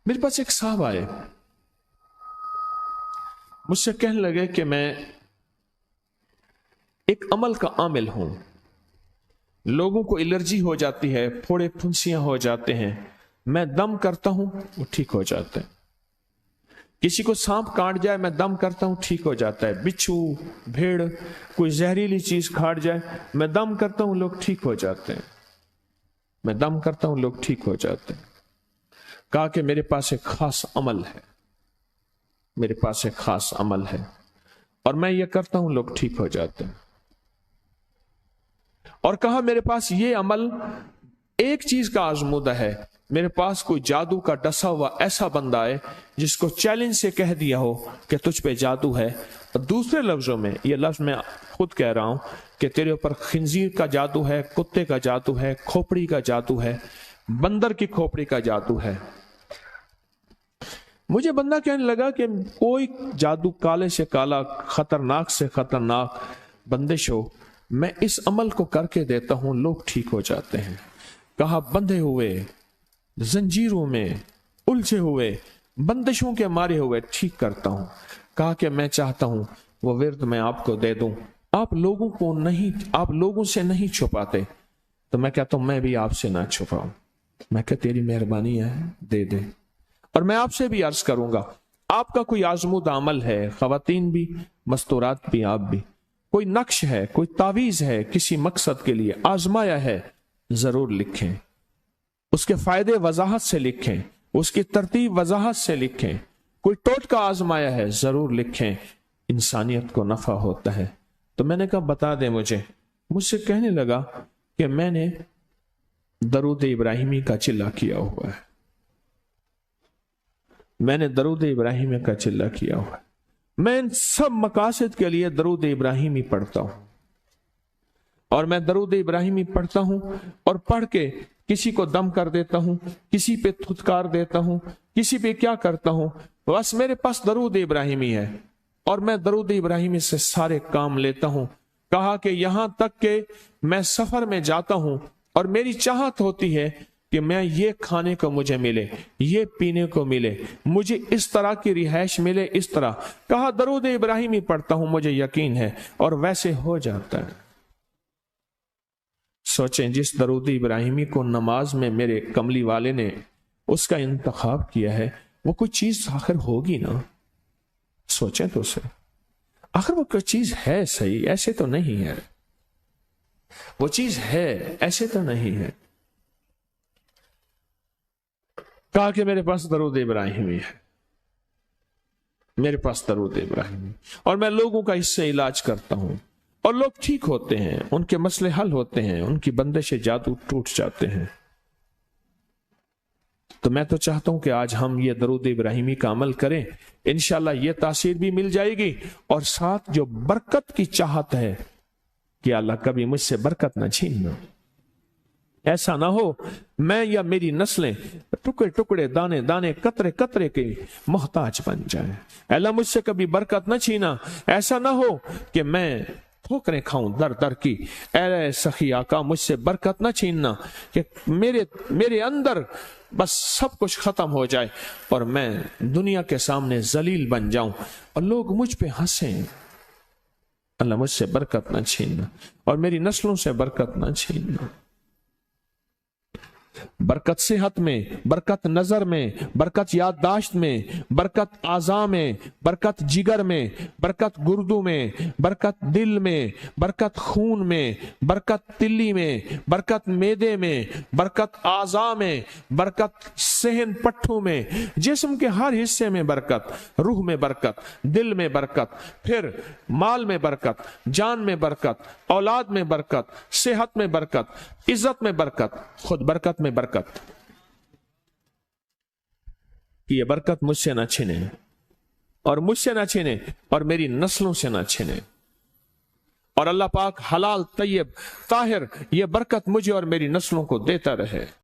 میرے پاس ایک صاحب آئے، مجھ سے کہنے لگے کہ میں ایک عمل کا عامل ہوں، لوگوں کو الرجی ہو جاتی ہے، پھوڑے پھنسیاں ہو جاتے ہیں، میں دم کرتا ہوں وہ ٹھیک ہو جاتا ہے، کسی کو سانپ کاٹ جائے میں دم کرتا ہوں ٹھیک ہو جاتا ہے، بچھو بھیڑ کوئی زہریلی چیز کھاٹ جائے میں دم کرتا ہوں لوگ ٹھیک ہو جاتے ہیں، میں دم کرتا ہوں لوگ ٹھیک ہو جاتے ہیں۔ کہا کہ میرے پاس ایک خاص عمل ہے، میرے پاس ایک خاص عمل ہے اور میں یہ کرتا ہوں لوگ ٹھیک ہو جاتے ہیں۔ اور کہا میرے پاس یہ عمل ایک چیز کا آزمودہ ہے، میرے پاس کوئی جادو کا ڈسا ہوا ایسا بندہ ہے جس کو چیلنج سے کہہ دیا ہو کہ تجھ پہ جادو ہے، اور دوسرے لفظوں میں یہ لفظ میں خود کہہ رہا ہوں کہ تیرے اوپر خنزیر کا جادو ہے، کتے کا جادو ہے، کھوپڑی کا جادو ہے، بندر کی کھوپڑی کا جادو ہے۔ مجھے بندہ کہنے لگا کہ کوئی جادو کالے سے کالا، خطرناک سے خطرناک بندش ہو، میں اس عمل کو کر کے دیتا ہوں لوگ ٹھیک ہو جاتے ہیں۔ کہا بندھے ہوئے، زنجیروں میں الجھے ہوئے، بندشوں کے مارے ہوئے ٹھیک کرتا ہوں۔ کہا کہ میں چاہتا ہوں وہ ورد میں آپ کو دے دوں، آپ لوگوں سے نہیں چھپاتے، تو میں کہتا ہوں میں بھی آپ سے نہ چھپاؤں، میں کہ تیری مہربانی ہے دے دے۔ اور میں آپ سے بھی عرض کروں گا، آپ کا کوئی آزمودہ عمل ہے، خواتین بھی مستورات بھی آپ بھی، کوئی نقش ہے، کوئی تعویذ ہے، کسی مقصد کے لیے آزمایا ہے، ضرور لکھیں، اس کے فائدے وضاحت سے لکھیں، اس کی ترتیب وضاحت سے لکھیں، کوئی ٹوٹکا آزمایا ہے ضرور لکھیں، انسانیت کو نفع ہوتا ہے۔ تو میں نے کہا بتا دیں مجھ سے کہنے لگا کہ میں نے درود ابراہیمی کا چلہ کیا ہوا ہے، میں نے درود ابراہیمی کا چلہ کیا ہوا ہے، میں ان سب مقاصد کے لیے درود ابراہیمی پڑھتا ہوں، اور میں درود ابراہیمی پڑھتا ہوں اور پڑھ کے کسی کو دم کر دیتا ہوں، کسی پہ تھتکار دیتا ہوں، کسی پہ کیا کرتا ہوں، بس میرے پاس درود ابراہیمی ہے اور میں درود ابراہیمی سے سارے کام لیتا ہوں۔ کہا کہ یہاں تک کہ میں سفر میں جاتا ہوں اور میری چاہت ہوتی ہے کہ میں یہ کھانے کو مجھے ملے، یہ پینے کو ملے، مجھے اس طرح کی رہائش ملے، اس طرح، کہا درود ابراہیمی پڑھتا ہوں مجھے یقین ہے اور ویسے ہو جاتا ہے۔ سوچیں جس درود ابراہیمی کو نماز میں میرے کملی والے نے اس کا انتخاب کیا ہے، وہ کوئی چیز آخر ہوگی نا، سوچیں تو اسے، آخر وہ کوئی چیز ہے صحیح، ایسے تو نہیں ہے، وہ چیز ہے ایسے تو نہیں ہے۔ کہا کہ میرے پاس درود ابراہیمی ہے، میرے پاس درود ابراہیمی، اور میں لوگوں کا اس سے علاج کرتا ہوں اور لوگ ٹھیک ہوتے ہیں، ان کے مسئلے حل ہوتے ہیں، ان کی بندش جادو ٹوٹ جاتے ہیں۔ تو میں تو چاہتا ہوں کہ آج ہم یہ درود ابراہیمی کا عمل کریں، انشاءاللہ یہ تاثیر بھی مل جائے گی، اور ساتھ جو برکت کی چاہت ہے کہ اللہ کبھی مجھ سے برکت نہ چھیننا، ایسا نہ ہو میں یا میری نسلیں ٹکڑے ٹکڑے، دانے دانے، قطرے قطرے کے محتاج بن جائیں۔ اللہ مجھ سے کبھی برکت نہ چھینا، ایسا نہ ہو کہ میں ٹھوکریں کھاؤں در در کی، اے سخی آقا مجھ سے برکت نہ چھیننا، کہ میرے اندر بس سب کچھ ختم ہو جائے اور میں دنیا کے سامنے ذلیل بن جاؤں اور لوگ مجھ پہ ہنسیں۔ اللہ مجھ سے برکت نہ چھیننا اور میری نسلوں سے برکت نہ چھیننا۔ برکت صحت میں، برکت نظر میں، برکت یادداشت میں، برکت اعضاء میں، برکت جگر میں، برکت گردوں میں، برکت دل میں، برکت خون میں، برکت تلی میں، برکت معدے میں، برکت اعضاء میں، برکت صحن پٹھوں میں، جسم کے ہر حصے میں برکت، روح میں برکت، دل میں برکت، پھر مال میں برکت، جان میں برکت، اولاد میں برکت، صحت میں برکت، عزت میں برکت، خود برکت میں برکت، کہ یہ برکت مجھ سے نہ چھنے اور مجھ سے نہ چھنے اور میری نسلوں سے نہ چھنے، اور اللہ پاک حلال طیب طاہر یہ برکت مجھے اور میری نسلوں کو دیتا رہے۔